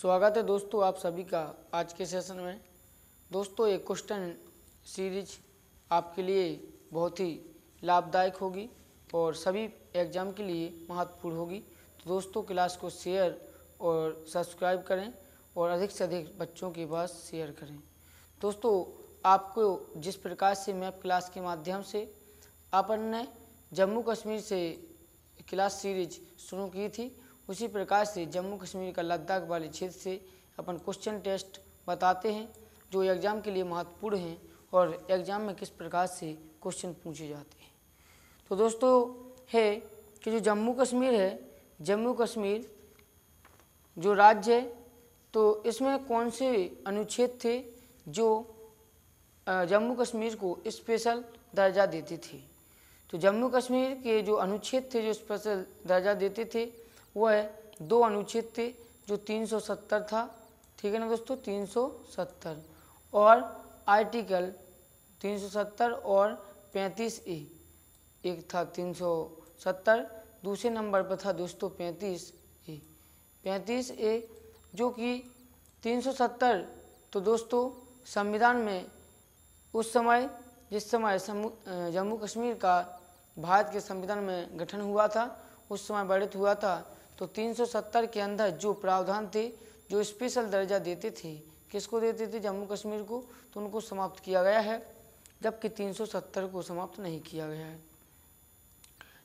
स्वागत है दोस्तों आप सभी का आज के सेशन में। दोस्तों एक क्वेश्चन सीरीज आपके लिए बहुत ही लाभदायक होगी और सभी एग्ज़ाम के लिए महत्वपूर्ण होगी। तो दोस्तों क्लास को शेयर और सब्सक्राइब करें और अधिक से अधिक बच्चों के पास शेयर करें। दोस्तों आपको जिस प्रकार से मैप क्लास के माध्यम से अपन ने जम्मू कश्मीर से क्लास सीरीज शुरू की थी, उसी प्रकार से जम्मू कश्मीर का लद्दाख वाले क्षेत्र से अपन क्वेश्चन टेस्ट बताते हैं जो एग्ज़ाम के लिए महत्वपूर्ण हैं और एग्ज़ाम में किस प्रकार से क्वेश्चन पूछे जाते हैं। तो दोस्तों है कि जो जम्मू कश्मीर है, जम्मू कश्मीर जो राज्य है, तो इसमें कौन से अनुच्छेद थे जो जम्मू कश्मीर को स्पेशल दर्जा देते थे। तो जम्मू कश्मीर के जो अनुच्छेद थे जो स्पेशल दर्जा देते थे वह है दो अनुच्छेद थे जो 370 था, ठीक है ना दोस्तों, 370 और आर्टिकल 370 और 35A। एक था 370, दूसरे नंबर पर था दोस्तों 35A। 35A जो कि 370 तो दोस्तों संविधान में उस समय जिस समय जम्मू कश्मीर का भारत के संविधान में गठन हुआ था उस समय बढ़ित हुआ था। तो 370 के अंदर जो प्रावधान थे जो स्पेशल दर्जा देते थे, किसको देते थे, जम्मू कश्मीर को, तो उनको समाप्त किया गया है, जबकि 370 को समाप्त नहीं किया गया है।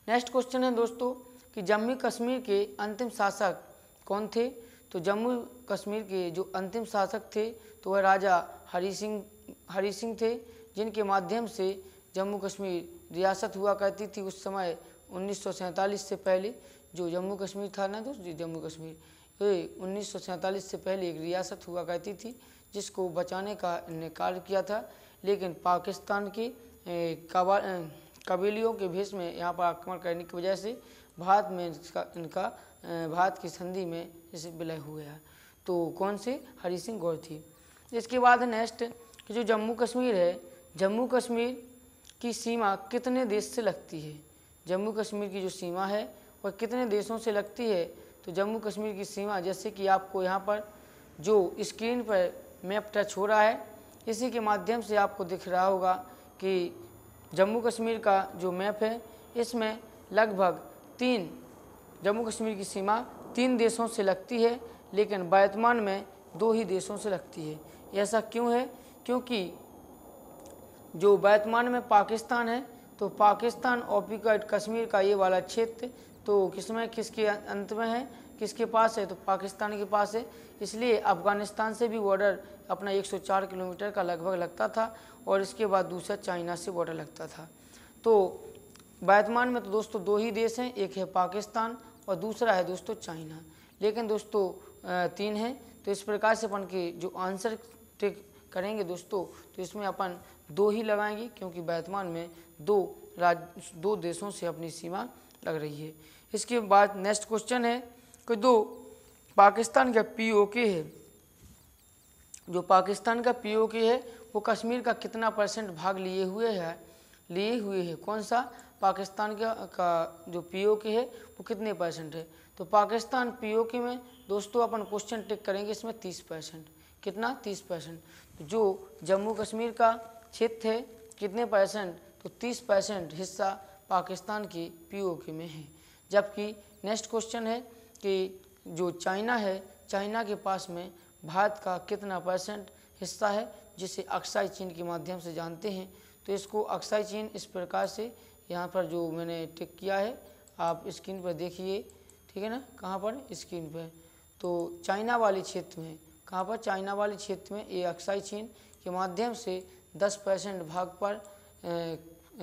नेक्स्ट क्वेश्चन है दोस्तों कि जम्मू कश्मीर के अंतिम शासक कौन थे। तो जम्मू कश्मीर के जो अंतिम शासक थे तो वह राजा हरि सिंह थे, जिनके माध्यम से जम्मू कश्मीर रियासत हुआ करती थी। उस समय 1947 से पहले जो जम्मू कश्मीर था ना दोस्तों, जम्मू कश्मीर ये 1947 से पहले एक रियासत हुआ करती थी जिसको बचाने का इन्होंने कार्य किया था, लेकिन पाकिस्तान के कबीलियों के भेष में यहाँ पर आक्रमण करने की वजह से भारत में इनका भारत की संधि में जैसे विलय हो गया। तो कौन से, हरि सिंह गौर थी। इसके बाद नेक्स्ट कि जो जम्मू कश्मीर है, जम्मू कश्मीर की सीमा कितने देश से लगती है। जम्मू कश्मीर की जो सीमा है वह कितने देशों से लगती है। तो जम्मू कश्मीर की सीमा जैसे कि आपको यहाँ पर जो स्क्रीन पर मैप टच हो रहा है इसी के माध्यम से आपको दिख रहा होगा कि जम्मू कश्मीर का जो मैप है इसमें लगभग जम्मू कश्मीर की सीमा 3 देशों से लगती है, लेकिन वर्तमान में 2 ही देशों से लगती है। ऐसा क्यों है, क्योंकि जो वर्तमान में पाकिस्तान है तो पाकिस्तान ऑक्युपाइड कश्मीर का ये वाला क्षेत्र तो किसके अंत में है, किसके पास है, तो पाकिस्तान के पास है। इसलिए अफगानिस्तान से भी बॉर्डर अपना 104 किलोमीटर का लगभग लगता था और इसके बाद दूसरा चाइना से बॉर्डर लगता था। तो वर्तमान में तो दोस्तों 2 ही देश हैं, एक है पाकिस्तान और दूसरा है दोस्तों चाइना, लेकिन दोस्तों 3 हैं। तो इस प्रकार से अपन के जो आंसर टिक करेंगे दोस्तों तो इसमें अपन 2 ही लगाएंगे, क्योंकि वर्तमान में 2 देशों से अपनी सीमा लग रही है। इसके बाद नेक्स्ट क्वेश्चन है कि पाकिस्तान का पीओके है, जो पाकिस्तान का पीओके है वो कश्मीर का कितना % भाग लिए हुए है। कौन सा, पाकिस्तान का जो पीओके है वो कितने % है। तो पाकिस्तान पीओके में दोस्तों अपन क्वेश्चन टिक करेंगे इसमें 30%। कितना, 30%। तो जो जम्मू कश्मीर का क्षेत्र है कितने %, तो 30% हिस्सा पाकिस्तान की पीओके में है। जबकि नेक्स्ट क्वेश्चन है कि जो चाइना है, चाइना के पास में भारत का कितना % हिस्सा है, जिसे अक्साई चीन के माध्यम से जानते हैं। तो इसको अक्साई चीन इस प्रकार से यहाँ पर जो मैंने टिक किया है आप स्क्रीन पर देखिए, ठीक है ना, कहाँ पर, स्क्रीन पर। तो चाइना वाले क्षेत्र में, कहाँ पर, चाइना वाले क्षेत्र में ये अक्साई चीन के माध्यम से 10% भाग पर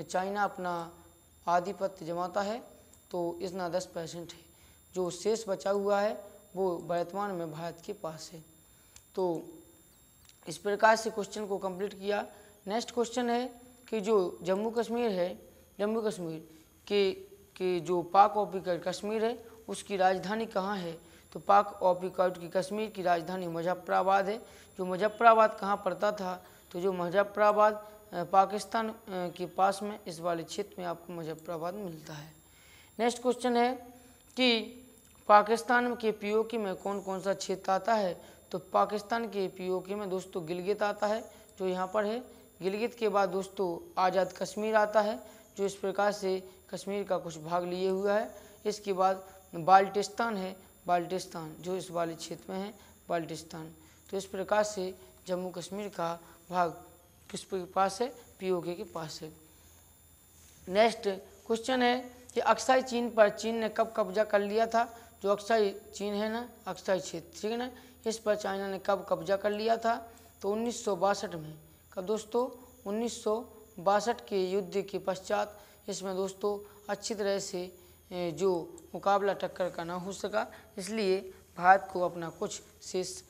चाइना अपना आधिपत्य जमाता है। तो इतना 10% है, जो शेष बचा हुआ है वो वर्तमान में भारत के पास है। तो इस प्रकार से क्वेश्चन को कंप्लीट किया। नेक्स्ट क्वेश्चन है कि जो जम्मू कश्मीर है, जम्मू कश्मीर के जो पाक ऑक्युपाइड कश्मीर है उसकी राजधानी कहाँ है। तो पाक ऑक्युपाइड की कश्मीर की राजधानी मुजफ्फराबाद है। जो मुजफ्फराबाद कहाँ पड़ता था, तो जो मुजफ्फराबाद पाकिस्तान के पास में इस वाले क्षेत्र में आपको मुजफ्फराबाद मिलता है। नेक्स्ट क्वेश्चन है कि पाकिस्तान के पीओके में कौन कौन सा क्षेत्र आता है? तो पाकिस्तान के पीओके में दोस्तों गिलगित आता है, जो यहाँ पर है। गिलगित के बाद दोस्तों आज़ाद कश्मीर आता है, जो इस प्रकार से कश्मीर का कुछ भाग लिए हुआ है। इसके बाद बाल्टिस्तान है, बाल्टिस्तान जो इस वाले क्षेत्र में है, बाल्टिस्तान। तो इस प्रकार से जम्मू कश्मीर का भाग किसके पास है? पीओके के पास है। नेक्स्ट क्वेश्चन है कि अक्साई चीन पर चीन ने कब कब्जा कर लिया था? जो अक्साई चीन है ना, अक्साई क्षेत्र, ठीक है ना, इस पर चाइना ने कब कब्जा कर लिया था? तो 1962 में। कब दोस्तों? 1962 के युद्ध के पश्चात इसमें दोस्तों अच्छी तरह से जो मुकाबला टक्कर का ना हो सका, इसलिए भारत को अपना कुछ शेष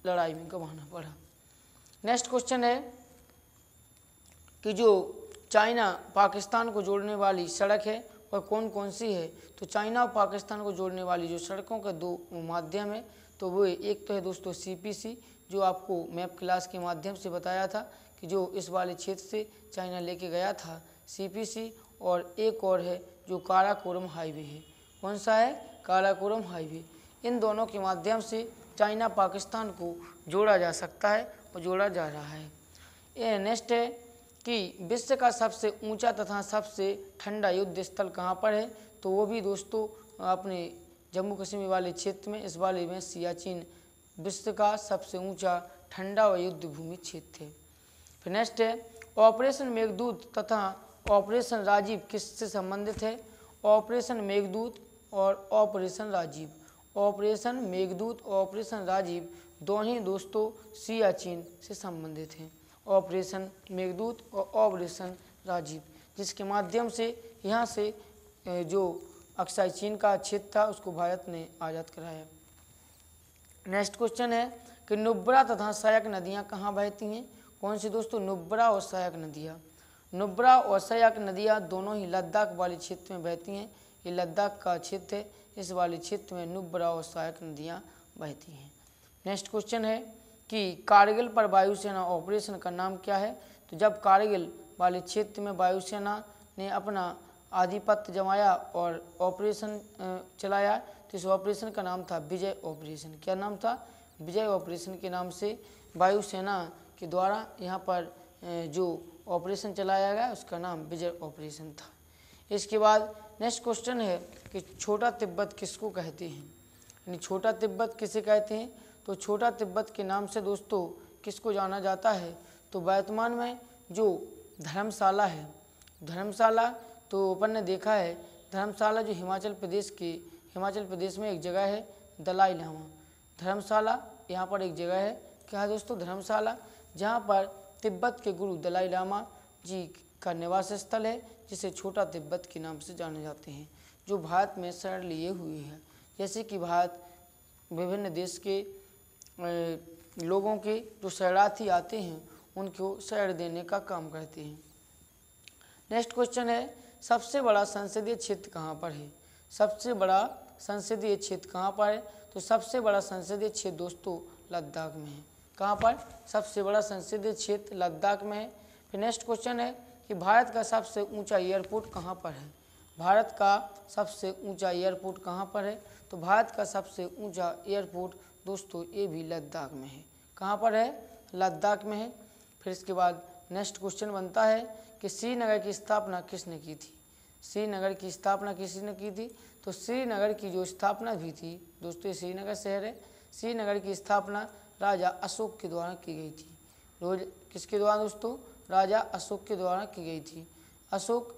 लड़ाई में गंवाना पड़ा। नेक्स्ट क्वेश्चन है कि जो चाइना पाकिस्तान को जोड़ने वाली सड़क है और कौन कौन सी है? तो चाइना और पाकिस्तान को जोड़ने वाली जो सड़कों के दो माध्यम है, तो वो एक तो है दोस्तों सीपीसी, जो आपको मैप क्लास के माध्यम से बताया था कि जो इस वाले क्षेत्र से चाइना लेके गया था सीपीसी, और एक और है जो काराकोरम हाईवे है। कौन सा है? काराकोरम हाईवे। इन दोनों के माध्यम से चाइना पाकिस्तान को जोड़ा जा सकता है और जोड़ा जा रहा है। ये नेक्स्ट है कि विश्व का सबसे ऊंचा तथा सबसे ठंडा युद्ध स्थल कहाँ पर है? तो वो भी दोस्तों अपने जम्मू कश्मीर वाले क्षेत्र में, इस वाले में सियाचिन विश्व का सबसे ऊंचा ठंडा व युद्ध भूमि क्षेत्र है। फिर नेक्स्ट है ऑपरेशन मेघदूत तथा ऑपरेशन राजीव किससे संबंधित है? ऑपरेशन मेघदूत और ऑपरेशन राजीव, ऑपरेशन मेघदूत और ऑपरेशन राजीव दोनों दोस्तों सियाचिन से संबंधित हैं। ऑपरेशन मेघदूत और ऑपरेशन राजीव, जिसके माध्यम से यहाँ से जो अक्साई चीन का क्षेत्र था उसको भारत ने आज़ाद कराया। नेक्स्ट क्वेश्चन है कि नुब्रा तथा सहायक नदियाँ कहाँ बहती हैं? कौन सी दोस्तों? नुब्रा और सहायक नदियाँ। नुब्रा और सहायक नदियाँ दोनों ही लद्दाख वाले क्षेत्र में बहती हैं। ये लद्दाख का क्षेत्र है, इस वाले क्षेत्र में नुब्रा और सहायक नदियाँ बहती हैं। नेक्स्ट क्वेश्चन है कि कारगिल पर वायुसेना ऑपरेशन का नाम क्या है? तो जब कारगिल वाले क्षेत्र में वायुसेना ने अपना आधिपत्य जमाया और ऑपरेशन चलाया, तो इस ऑपरेशन का नाम था विजय ऑपरेशन। क्या नाम था? विजय ऑपरेशन के नाम से वायुसेना के द्वारा यहाँ पर जो ऑपरेशन चलाया गया उसका नाम विजय ऑपरेशन था। इसके बाद नेक्स्ट क्वेश्चन है कि छोटा तिब्बत किसको कहते हैं? यानी छोटा तिब्बत किसे कहते हैं? तो छोटा तिब्बत के नाम से दोस्तों किसको जाना जाता है? तो वर्तमान में जो धर्मशाला है, धर्मशाला तो अपन ने देखा है, धर्मशाला जो हिमाचल प्रदेश में एक जगह है दलाई लामा, धर्मशाला यहाँ पर एक जगह है, क्या है दोस्तों? धर्मशाला, जहाँ पर तिब्बत के गुरु दलाई लामा जी का निवास स्थल है, जिसे छोटा तिब्बत के नाम से जाने जाते हैं, जो भारत में शरण लिए हुए हैं। जैसे कि भारत विभिन्न देश के लोगों के जो शरणार्थी आते हैं उनको शरण देने का काम करते हैं। नेक्स्ट क्वेश्चन है सबसे बड़ा संसदीय क्षेत्र कहाँ पर है? सबसे बड़ा संसदीय क्षेत्र कहाँ पर है? तो सबसे बड़ा संसदीय क्षेत्र दोस्तों लद्दाख में है। कहाँ पर? सबसे बड़ा संसदीय क्षेत्र लद्दाख में है। फिर नेक्स्ट क्वेश्चन है कि भारत का सबसे ऊंचा एयरपोर्ट कहाँ पर है? भारत का सबसे ऊंचा एयरपोर्ट कहाँ पर है? तो भारत का सबसे ऊंचा एयरपोर्ट दोस्तों ये भी लद्दाख में है। कहाँ पर है? लद्दाख में है। फिर इसके बाद नेक्स्ट क्वेश्चन बनता है कि श्रीनगर की स्थापना किसने की थी? श्रीनगर की स्थापना किसने की थी? तो श्रीनगर की जो स्थापना भी थी दोस्तों, ये श्रीनगर शहर है, श्रीनगर की स्थापना राजा अशोक के द्वारा की गई थी। किसके द्वारा दोस्तों? राजा अशोक के द्वारा की गई थी। अशोक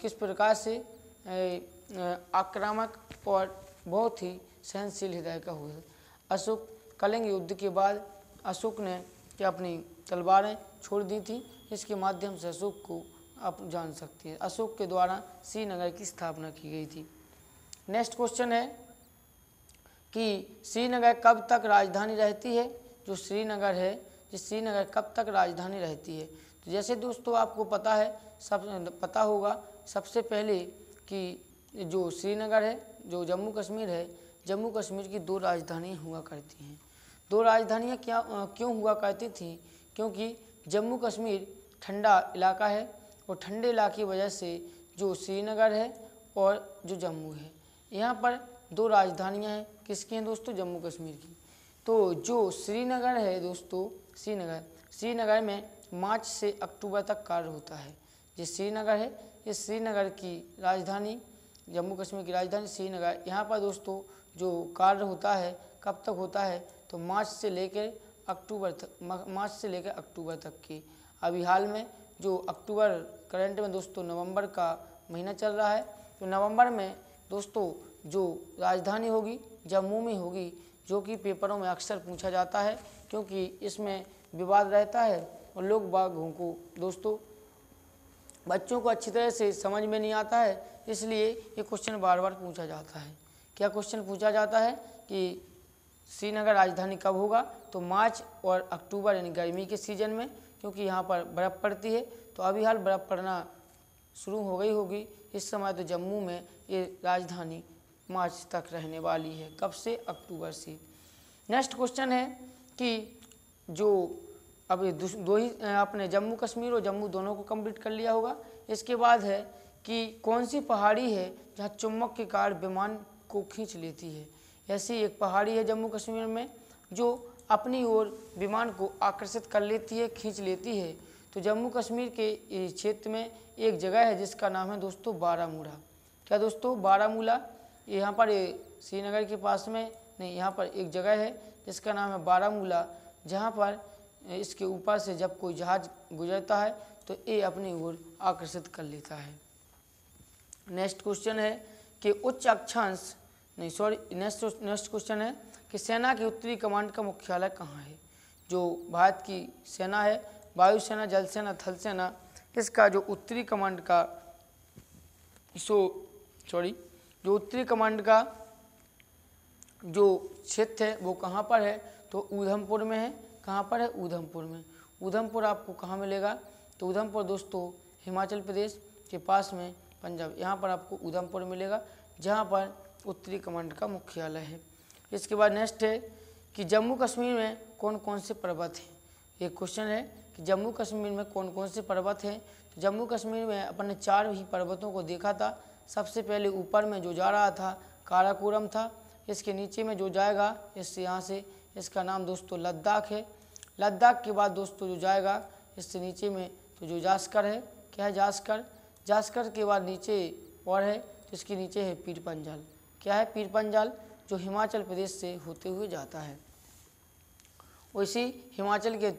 किस प्रकार से आक्रामक और बहुत ही सहनशील हृदय का हुआ। अशोक कलिंग युद्ध के बाद अशोक ने अपनी तलवारें छोड़ दी थी, इसके माध्यम से अशोक को आप जान सकते हैं। अशोक के द्वारा श्रीनगर की स्थापना की गई थी। नेक्स्ट क्वेश्चन है कि श्रीनगर कब तक राजधानी रहती है? जो श्रीनगर है, जिस श्रीनगर कब तक राजधानी रहती है? तो जैसे दोस्तों आपको पता है, सब पता होगा सबसे पहले कि जो श्रीनगर है, जो जम्मू कश्मीर है, जम्मू कश्मीर की दो राजधानियाँ हुआ करती हैं। दो राजधानियाँ क्यों हुआ करती थी? क्योंकि जम्मू कश्मीर ठंडा इलाका है और ठंडे इलाके की वजह से जो श्रीनगर है और जो जम्मू है, यहाँ पर दो राजधानियां हैं, किसकी हैं दोस्तों? जम्मू कश्मीर की। तो जो श्रीनगर है दोस्तों, श्रीनगर में मार्च से अक्टूबर तक कार्य होता है। जो श्रीनगर है, ये श्रीनगर की राजधानी, जम्मू कश्मीर की राजधानी श्रीनगर, यहाँ पर दोस्तों जो कार्य होता है कब तक होता है? तो मार्च से लेकर अक्टूबर तक की। अभी हाल में जो अक्टूबर, करंट में दोस्तों नवंबर का महीना चल रहा है, तो नवंबर में दोस्तों जो राजधानी होगी जम्मू में होगी, जो कि पेपरों में अक्सर पूछा जाता है, क्योंकि इसमें विवाद रहता है और लोग बागों को दोस्तों बच्चों को अच्छी तरह से समझ में नहीं आता है, इसलिए ये क्वेश्चन बार बार पूछा जाता है। क्या क्वेश्चन पूछा जाता है कि श्रीनगर राजधानी कब होगा? तो मार्च और अक्टूबर यानी गर्मी के सीज़न में, क्योंकि यहाँ पर बर्फ़ पड़ती है। तो अभी हाल बर्फ़ पड़ना शुरू हो गई होगी इस समय, तो जम्मू में ये राजधानी मार्च तक रहने वाली है। कब से? अक्टूबर से। नेक्स्ट क्वेश्चन है कि जो अब दो ही आपने जम्मू कश्मीर और जम्मू दोनों को कंप्लीट कर लिया होगा। इसके बाद है कि कौन सी पहाड़ी है जहाँ चुम्बक के कारण विमान को खींच लेती है? ऐसी एक पहाड़ी है जम्मू कश्मीर में जो अपनी ओर विमान को आकर्षित कर लेती है, खींच लेती है। तो जम्मू कश्मीर के क्षेत्र में एक जगह है जिसका नाम है दोस्तों बारामूला। क्या दोस्तों? बारामूला। यहाँ पर श्रीनगर के पास में नहीं, यहाँ पर एक जगह है जिसका नाम है बारामूला, जहाँ पर इसके ऊपर से जब कोई जहाज़ गुजरता है तो ये अपनी ओर आकर्षित कर लेता है। नेक्स्ट क्वेश्चन है कि उच्च अक्षांश नेक्स्ट क्वेश्चन है कि सेना की उत्तरी कमांड का मुख्यालय कहाँ है? जो भारत की सेना है, वायुसेना, जल सेना, थल सेना, इसका जो उत्तरी कमांड का जो उत्तरी कमांड का जो क्षेत्र है वो कहाँ पर है? तो ऊधमपुर में है। कहाँ पर है? ऊधमपुर में। ऊधमपुर आपको कहाँ मिलेगा? तो ऊधमपुर दोस्तों हिमाचल प्रदेश के पास में पंजाब, यहाँ पर आपको ऊधमपुर मिलेगा, जहाँ पर उत्तरी कमांड का मुख्यालय है। इसके बाद नेक्स्ट है कि जम्मू कश्मीर में कौन कौन से पर्वत हैं? एक क्वेश्चन है कि जम्मू कश्मीर में कौन कौन से पर्वत हैं। तो जम्मू कश्मीर में अपन ने 4 ही पर्वतों को देखा था। सबसे पहले ऊपर में जो जा रहा था काराकोरम था, इसके नीचे में जो जाएगा इससे यहाँ से, इसका नाम दोस्तों लद्दाख है। लद्दाख के बाद दोस्तों जो जाएगा इससे नीचे में तो जो जास्कर है, क्या है? जास्कर। जास्कर के बाद नीचे और है तो इसके नीचे है पीर पंजाल। क्या है? पीर पंजाल, जो हिमाचल प्रदेश से होते हुए जाता है। वैसे हिमाचल के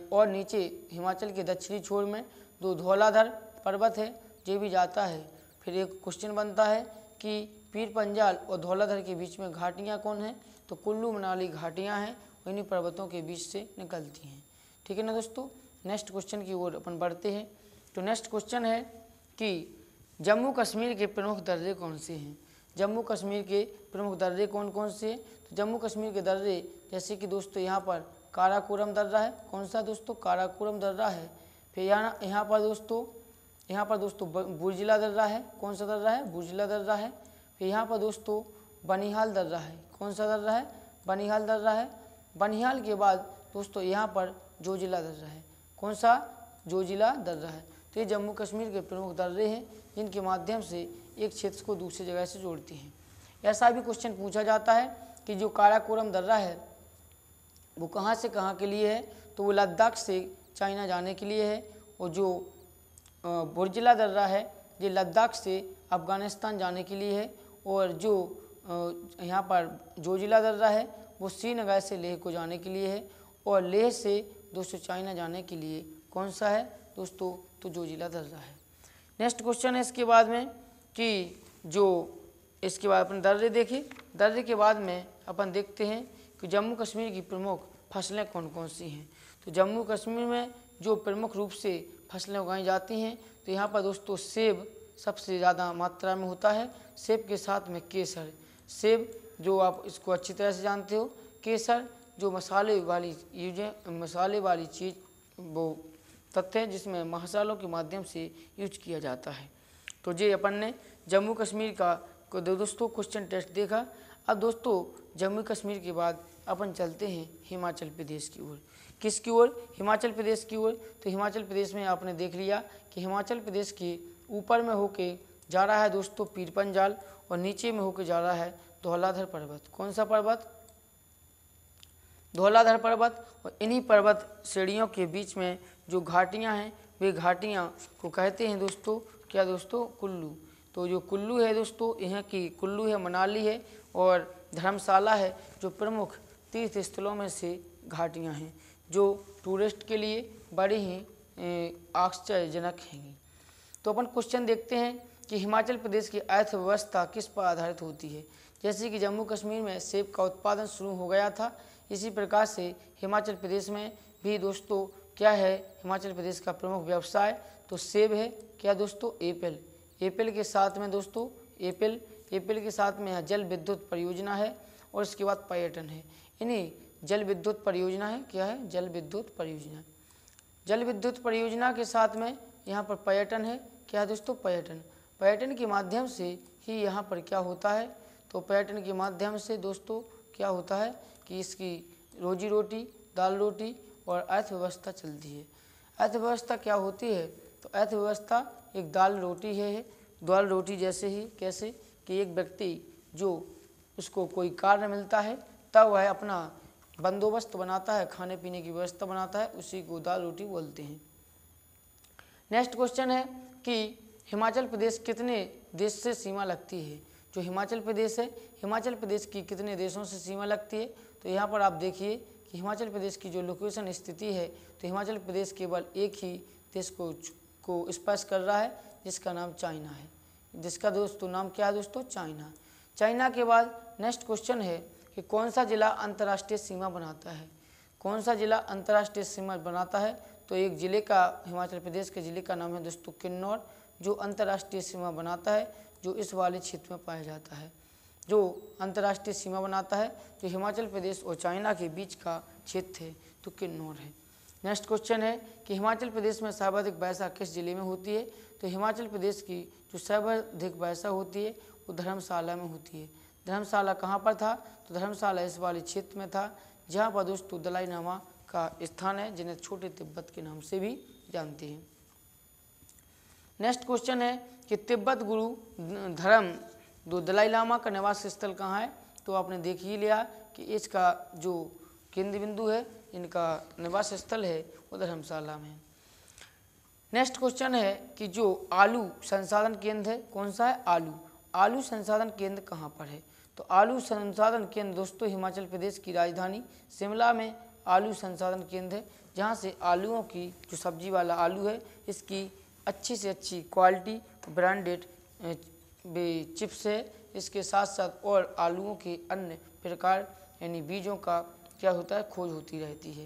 और नीचे हिमाचल के दक्षिणी छोर में 2 धौलाधर पर्वत है, जो भी जाता है। फिर एक क्वेश्चन बनता है कि पीर पंजाल और धौलाधर के बीच में घाटियाँ कौन हैं? तो कुल्लू मनाली घाटियाँ हैं, इन्हीं पर्वतों के बीच से निकलती हैं। ठीक है ना दोस्तों। नेक्स्ट क्वेश्चन की ओर अपन बढ़ते हैं। तो नेक्स्ट क्वेश्चन है कि जम्मू कश्मीर के प्रमुख दर्रे कौन से हैं? जम्मू कश्मीर के प्रमुख दर्रे कौन कौन से हैं? तो जम्मू कश्मीर के दर्रे जैसे कि दोस्तों यहाँ पर काराकोरम दर्रा है। कौन सा दोस्तों? काराकोरम दर्रा है। फिर यहाँ पर दोस्तों बुर्जिला दर्रा है। कौन सा दर्रा है? बुर्जिला दर्रा है। फिर यहाँ पर दोस्तों बनिहाल दर्रा है। कौन सा दर्रा है? बनिहाल दर्रा है। बनिहाल के बाद दोस्तों यहाँ पर जोजिला दर्रा है। कौन सा? जोजिला दर्रा है। तो ये जम्मू कश्मीर के प्रमुख दर्रे हैं जिनके माध्यम से एक क्षेत्र को दूसरी जगह से जोड़ती हैं। ऐसा भी क्वेश्चन पूछा जाता है कि जो काराकोरम दर्रा है वो कहाँ से कहाँ के लिए है? तो वो लद्दाख से चाइना जाने के लिए है। और जो बुर्जिला दर्रा है ये लद्दाख से अफ़गानिस्तान जाने के लिए है। और जो यहाँ पर जोजिला दर्रा है वो श्रीनगर से लेह को जाने के लिए है। और लेह से दोस्तों चाइना जाने के लिए कौन सा है दोस्तों? तो जोजिला दर्रा है। नेक्स्ट क्वेश्चन है इसके बाद में कि जो इसके बाद अपन दर्रे देखें। दर्रे के बाद में अपन देखते हैं कि जम्मू कश्मीर की प्रमुख फसलें कौन कौन सी हैं। तो जम्मू कश्मीर में जो प्रमुख रूप से फसलें उगाई जाती हैं तो यहाँ पर दोस्तों सेब सबसे ज़्यादा मात्रा में होता है। सेब के साथ में केसर। सेब जो आप इसको अच्छी तरह से जानते हो, केसर जो मसाले वाली चीज़ वो तथ्य है जिसमें मसालों के माध्यम से यूज किया जाता है। तो ये अपन ने जम्मू कश्मीर का दोस्तों क्वेश्चन टेस्ट देखा। अब दोस्तों जम्मू कश्मीर के बाद अपन चलते हैं हिमाचल प्रदेश की ओर। किसकी ओर? हिमाचल प्रदेश की ओर। तो हिमाचल प्रदेश में आपने देख लिया कि हिमाचल प्रदेश के ऊपर में होके जा रहा है दोस्तों पीर पंजाल और नीचे में होके जा रहा है धौलाधर पर्वत। कौन सा पर्वत? धौलाधर पर्वत। और इन्हीं पर्वत श्रेणियों के बीच में जो घाटियाँ हैं वे घाटियाँ को कहते हैं दोस्तों क्या दोस्तों? कुल्लू। तो जो कुल्लू है दोस्तों, यहाँ की कुल्लू है, मनाली है और धर्मशाला है, जो प्रमुख तीर्थ स्थलों में से घाटियाँ हैं जो टूरिस्ट के लिए बड़ी ही आश्चर्यजनक हैं। तो अपन क्वेश्चन देखते हैं कि हिमाचल प्रदेश की अर्थव्यवस्था किस पर आधारित होती है। जैसे कि जम्मू कश्मीर में सेब का उत्पादन शुरू हो गया था, इसी प्रकार से हिमाचल प्रदेश में भी दोस्तों क्या है? हिमाचल प्रदेश का प्रमुख व्यवसाय तो सेब है। क्या दोस्तों? एप्पल। एप्पल के साथ में दोस्तों एप्पल के साथ में यहाँ जल विद्युत परियोजना है और इसके बाद पर्यटन है। इन्हीं जल विद्युत परियोजना है, क्या है? जल विद्युत परियोजना। जल विद्युत परियोजना के साथ में यहाँ पर पर्यटन है। क्या है दोस्तों? पर्यटन। पर्यटन के माध्यम से ही यहाँ पर क्या होता है? तो पर्यटन के माध्यम से दोस्तों क्या होता है कि इसकी रोजी रोटी, दाल रोटी और अर्थव्यवस्था चलती है। अर्थव्यवस्था क्या होती है? तो अर्थव्यवस्था एक दाल रोटी जैसे ही, कैसे कि एक व्यक्ति जो उसको कोई कार्य मिलता है तब वह अपना बंदोबस्त बनाता है, खाने पीने की व्यवस्था बनाता है, उसी को दाल रोटी बोलते हैं। नेक्स्ट क्वेश्चन है कि हिमाचल प्रदेश कितने देश से सीमा लगती है। जो हिमाचल प्रदेश है, हिमाचल प्रदेश की कितने देशों से सीमा लगती है? तो यहाँ पर आप देखिए कि हिमाचल प्रदेश की जो लोकेशन स्थिति है, तो हिमाचल प्रदेश केवल एक ही देश को स्पर्श कर रहा है, जिसका नाम चाइना है। जिसका दोस्तों नाम क्या है दोस्तों? चाइना। चाइना के बाद नेक्स्ट क्वेश्चन है कि कौन सा जिला अंतर्राष्ट्रीय सीमा बनाता है। कौन सा जिला अंतर्राष्ट्रीय सीमा बनाता है? तो एक जिले का, हिमाचल प्रदेश के जिले का नाम है दोस्तों किन्नौर, जो अंतर्राष्ट्रीय सीमा बनाता है, जो इस वाले क्षेत्र में पाया जाता है। जो अंतर्राष्ट्रीय सीमा बनाता है जो हिमाचल प्रदेश और चाइना के बीच का क्षेत्र है, तो किन्नौर है। नेक्स्ट क्वेश्चन है कि हिमाचल प्रदेश में सर्वाधिक वर्षा किस जिले में होती है। तो हिमाचल प्रदेश की जो सर्वाधिक वर्षा होती है वो धर्मशाला में होती है। धर्मशाला कहाँ पर था? तो धर्मशाला इस वाले क्षेत्र में था, जहाँ पर दोस्तों दलाई लामा का स्थान है, जिन्हें छोटे तिब्बत के नाम से भी जानते हैं। नेक्स्ट क्वेश्चन है कि तिब्बत गुरु धर्म दो दलाई लामा का निवास स्थल कहाँ है। तो आपने देख ही लिया कि इसका जो केंद्र बिंदु है, इनका निवास स्थल है वो धर्मशाला में। नेक्स्ट क्वेश्चन है कि जो आलू संसाधन केंद्र है, कौन सा है? आलू संसाधन केंद्र कहाँ पर है? तो आलू संसाधन केंद्र दोस्तों हिमाचल प्रदेश की राजधानी शिमला में आलू संसाधन केंद्र है, जहाँ से आलूओं की जो सब्जी वाला आलू है, इसकी अच्छी से अच्छी क्वालिटी ब्रांडेड चिप्स है। इसके साथ साथ और आलूओं के अन्य प्रकार यानी बीजों का क्या होता है? खोज होती रहती है।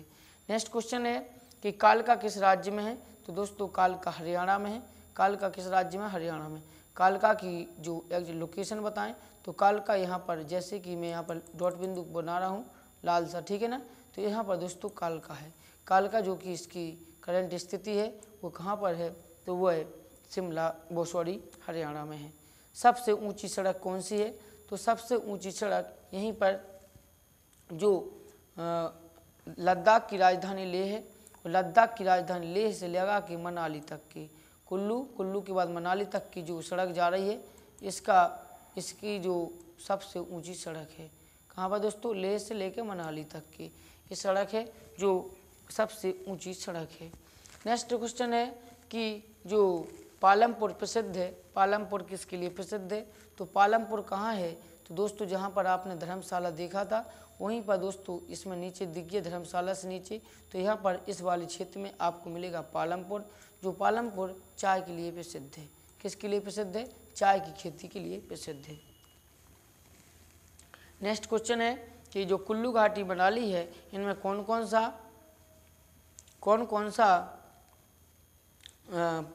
नेक्स्ट क्वेश्चन है कि कालका किस राज्य में है। तो दोस्तों कालका हरियाणा में है। कालका किस राज्य में? हरियाणा में। कालका की जो एक लोकेशन बताएं तो कालका यहाँ पर, जैसे कि मैं यहाँ पर डॉट बिंदु बना रहा हूँ लाल सा, ठीक है ना, तो यहाँ पर दोस्तों कालका है। कालका जो कि इसकी करंट स्थिति है वो कहाँ पर है? तो वो है शिमला, बोसौरी हरियाणा में है। सबसे ऊंची सड़क कौन सी है? तो सबसे ऊंची सड़क यहीं पर जो लद्दाख की राजधानी लेह है, और लद्दाख की राजधानी लेह से लगा के मनाली तक की कुल्लू के बाद मनाली तक की जो सड़क जा रही है, इसकी जो सबसे ऊंची सड़क है कहाँ पर दोस्तों? लेह से लेकर मनाली तक की ये सड़क है जो सबसे ऊंची सड़क है। नेक्स्ट क्वेश्चन है कि जो पालमपुर प्रसिद्ध है, पालमपुर किसके लिए प्रसिद्ध है? तो पालमपुर कहाँ है? तो दोस्तों जहाँ पर आपने धर्मशाला देखा था वहीं पर दोस्तों इसमें नीचे दिखिए, धर्मशाला से नीचे, तो यहाँ पर इस वाले क्षेत्र में आपको मिलेगा पालमपुर। जो पालमपुर चाय के लिए प्रसिद्ध है। किसके लिए प्रसिद्ध है? चाय की खेती के लिए प्रसिद्ध है। नेक्स्ट क्वेश्चन है कि जो कुल्लू घाटी मनाली है, इनमें कौन कौन सा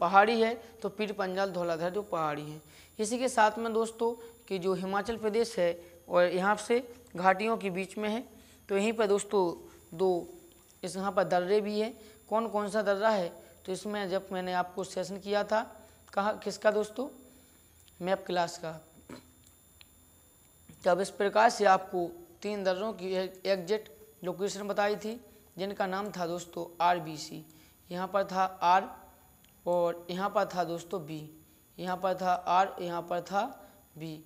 पहाड़ी है? तो पीर पंजाल धौलाधर जो पहाड़ी है। इसी के साथ में दोस्तों कि जो हिमाचल प्रदेश है और यहाँ से घाटियों के बीच में है, तो यहीं पर दोस्तों यहाँ पर दर्रे भी है। कौन सा दर्रा है? तो इसमें जब मैंने आपको सेशन किया था, किसका दोस्तों? मैप क्लास का, तब इस प्रकार से आपको 3 दर्रों की एग्जैक्ट लोकेशन बताई थी, जिनका नाम था दोस्तों RBC। यहाँ पर था R और यहाँ पर था दोस्तों B। यहाँ पर था R, यहाँ पर था B।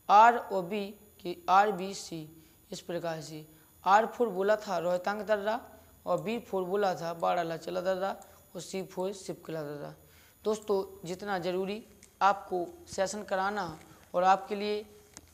R और B कि RBC इस प्रकार से R4 बोला था रोहतांग दर्रा, और B4 बोला था बारालाचला दर्रा, और C4 शिपकला दर्रा। दोस्तों जितना ज़रूरी आपको सेशन कराना और आपके लिए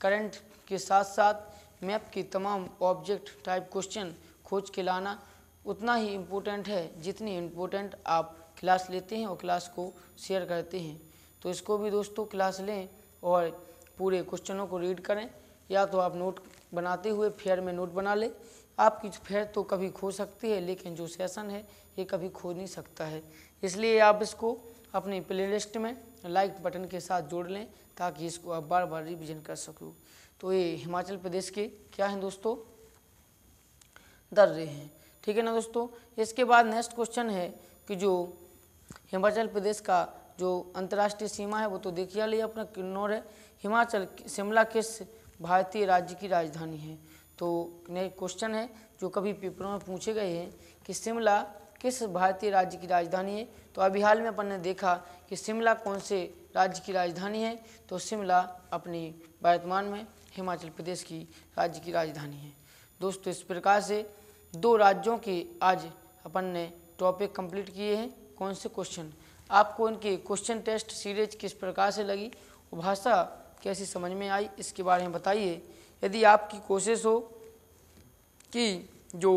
करंट के साथ साथ मैप के तमाम ऑब्जेक्ट टाइप क्वेश्चन खोज के लाना उतना ही इम्पोर्टेंट है जितनी इम्पोर्टेंट आप क्लास लेते हैं और क्लास को शेयर करते हैं। तो इसको भी दोस्तों क्लास लें और पूरे क्वेश्चनों को रीड करें, या तो आप नोट बनाते हुए फेयर में नोट बना लें। आपकी फेयर तो कभी खो सकती है, लेकिन जो सेशन है ये कभी खो नहीं सकता है। इसलिए आप इसको अपनी प्लेलिस्ट में लाइक बटन के साथ जोड़ लें ताकि इसको आप बार बार रिवीजन कर सको। तो ये हिमाचल प्रदेश के क्या हैं दोस्तों, दर्रे हैं, ठीक है ना दोस्तों। इसके बाद नेक्स्ट क्वेश्चन है कि जो हिमाचल प्रदेश का जो अंतर्राष्ट्रीय सीमा है वो तो देखिए लिया अपना किन्नौर है। हिमाचल शिमला किस भारतीय राज्य की राजधानी है? तो नए क्वेश्चन है जो कभी पेपरों में पूछे गए हैं कि शिमला किस भारतीय राज्य की राजधानी है। तो अभी हाल में अपन ने देखा कि शिमला कौन से राज्य की राजधानी है, तो शिमला अपनी वर्तमान में हिमाचल प्रदेश की राज्य की राजधानी है। दोस्तों इस प्रकार से 2 राज्यों के आज अपन ने टॉपिक कंप्लीट किए हैं। कौन से क्वेश्चन आपको इनके क्वेश्चन टेस्ट सीरीज किस प्रकार से लगी, भाषा कैसी समझ में आई, इसके बारे में बताइए। यदि आपकी कोशिश हो कि जो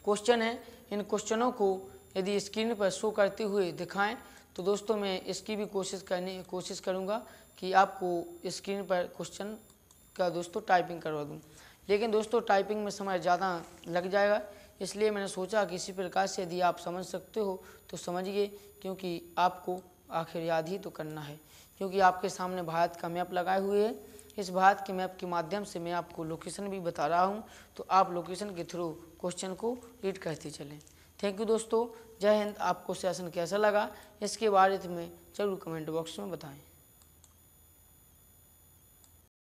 क्वेश्चन है इन क्वेश्चनों को यदि स्क्रीन पर शो करते हुए दिखाएं, तो दोस्तों मैं इसकी भी कोशिश करूंगा कि आपको स्क्रीन पर क्वेश्चन का दोस्तों टाइपिंग करवा दूं। लेकिन दोस्तों टाइपिंग में समय ज़्यादा लग जाएगा, इसलिए मैंने सोचा कि इसी प्रकार से यदि आप समझ सकते हो तो समझिए, क्योंकि आपको आखिर याद ही तो करना है। क्योंकि आपके सामने भारत का मैप लगाए हुए है, इस भारत के मैप के माध्यम से मैं आपको लोकेशन भी बता रहा हूं, तो आप लोकेशन के थ्रू क्वेश्चन को रीड करते चलें। थैंक यू दोस्तों, जय हिंद। आपको सेशन कैसा लगा इसके बारे में जरूर कमेंट बॉक्स में बताएं।